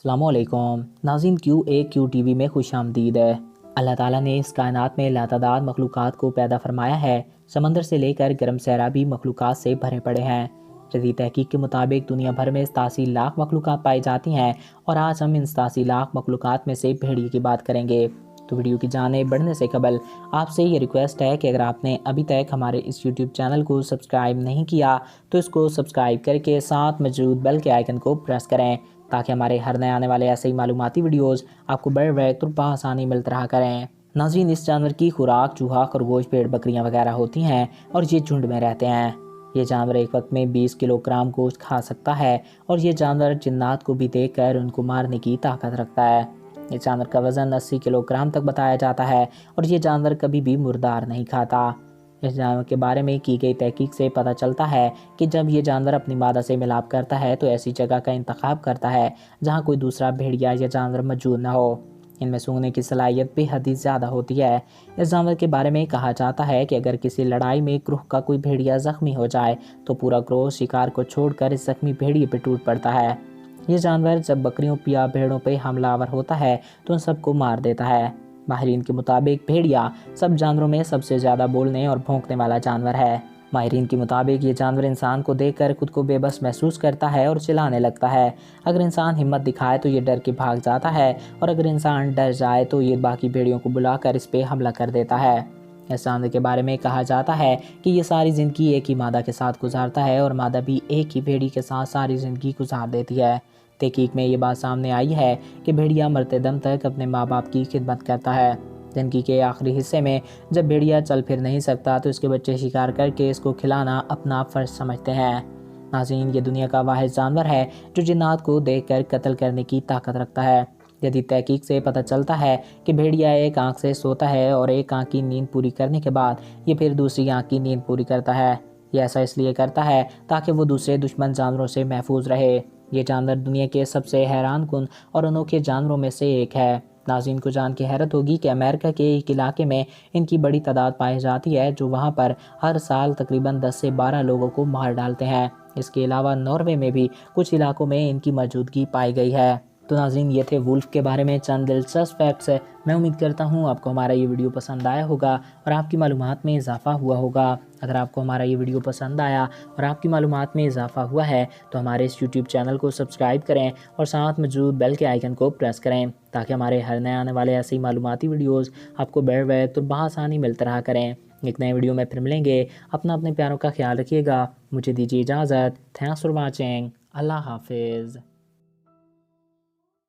अस्सलाम वालेकुम नाज़रीन, QAQ टीवी में खुश आमदीद है। अल्लाह ताला ने इस कायनात में लातादाद मखलूक़ात को पैदा फरमाया है। समंदर से लेकर गर्म सहरा भी मखलूक़ात से भरे पड़े हैं। जदीद तहकीक के मुताबिक दुनिया भर में 87 लाख मखलूक़ात पाई जाती हैं और आज हम इन 87 लाख मखलूक़ात में से भेड़िए की बात करेंगे। तो वीडियो की जाने बढ़ने से कबल आपसे ये रिक्वेस्ट है कि अगर आपने अभी तक हमारे इस यूट्यूब चैनल को सब्सक्राइब नहीं किया तो इसको सब्सक्राइब करके साथ मौजूद बेल के आइकन को प्रेस करें ताकि हमारे हर नए आने वाले ऐसे ही मालूमाती वीडियोस आपको बर वक्त और बआसानी मिलती रहा करें। नाज़रीन, इस जानवर की खुराक चूहा, खरगोश, भेड़ बकरियां वगैरह होती हैं और ये झुंड में रहते हैं। ये जानवर एक वक्त में 20 किलोग्राम गोश्त खा सकता है और ये जानवर जिन्नात को भी देखकर उनको मारने की ताकत रखता है। इस जानवर का वज़न 80 किलोग्राम तक बताया जाता है और ये जानवर कभी भी मुर्दार नहीं खाता। इस जानवर के बारे में की गई तहकीक से पता चलता है कि जब ये जानवर अपनी मादा से मिलाप करता है तो ऐसी जगह का इंतखाब करता है जहाँ कोई दूसरा भेड़िया या जानवर मौजूद न हो। इनमें सूंघने की सलाहियत बेहद ही ज़्यादा होती है। इस जानवर के बारे में कहा जाता है कि अगर किसी लड़ाई में ग्रोह का कोई भेड़िया ज़ख्मी हो जाए तो पूरा ग्रोह शिकार को छोड़कर इस ज़ख्मी भेड़िए पर टूट पड़ता है। ये जानवर जब बकरियों या भेड़ों पर हमलावर होता है तो उन सबको मार देता है। माहिरीन के मुताबिक भेड़िया सब जानवरों में सबसे ज़्यादा बोलने और भौंकने वाला जानवर है। माहिरीन के मुताबिक ये जानवर इंसान को देखकर खुद को बेबस महसूस करता है और चिल्लाने लगता है। अगर इंसान हिम्मत दिखाए तो ये डर के भाग जाता है और अगर इंसान डर जाए तो ये बाकी भेड़ियों को बुलाकर इस पे हमला कर देता है। इस जानवर के बारे में कहा जाता है कि ये सारी ज़िंदगी एक ही मादा के साथ गुजारता है और मादा भी एक ही भेड़ी के साथ सारी ज़िंदगी गुजार देती है। तहकीक में ये बात सामने आई है कि भेड़िया मरते दम तक अपने माँ बाप की खिदमत करता है। ज़िंदगी के आखिरी हिस्से में जब भेड़िया चल फिर नहीं सकता तो इसके बच्चे शिकार करके इसको खिलाना अपना फ़र्ज समझते हैं। नाज़रीन, ये दुनिया का वाहिद जानवर है जो जिन्नात को देखकर कत्ल करने की ताकत रखता है। यदि तहकीक से पता चलता है कि भेड़िया एक आँख से सोता है और एक आँख की नींद पूरी करने के बाद ये फिर दूसरी आँख की नींद पूरी करता है। ये ऐसा इसलिए करता है ताकि वो दूसरे दुश्मन जानवरों से महफूज रहे। ये जानवर दुनिया के सबसे हैरान कुन और अनोखे जानवरों में से एक है। नाज़रीन को जान के हैरत होगी कि अमेरिका के एक इलाके में इनकी बड़ी तादाद पाई जाती है जो वहाँ पर हर साल तकरीबन 10 से 12 लोगों को मार डालते हैं। इसके अलावा नॉर्वे में भी कुछ इलाकों में इनकी मौजूदगी पाई गई है। तो नाज़रीन, ये थे वुल्फ के बारे में चंद दिलचस्प फैक्ट्स। मैं उम्मीद करता हूँ आपको हमारा ये वीडियो पसंद आया होगा और आपकी मालूमात में इजाफ़ा हुआ होगा। अगर आपको हमारा ये वीडियो पसंद आया और आपकी मालूमात में इजाफ़ा हुआ है तो हमारे इस यूट्यूब चैनल को सब्सक्राइब करें और साथ मौजूद बेल के आइकन को प्रेस करें ताकि हमारे हर नए आने वाले ऐसे ही मालूमाती वीडियोज़ आपको बर वक्त और बआसानी मिलते रहा करें। एक नए वीडियो में फिर मिलेंगे। अपने प्यारों का ख्याल रखिएगा। मुझे दीजिए इजाज़त। Thanks for watching. अल्लाह हाफिज़।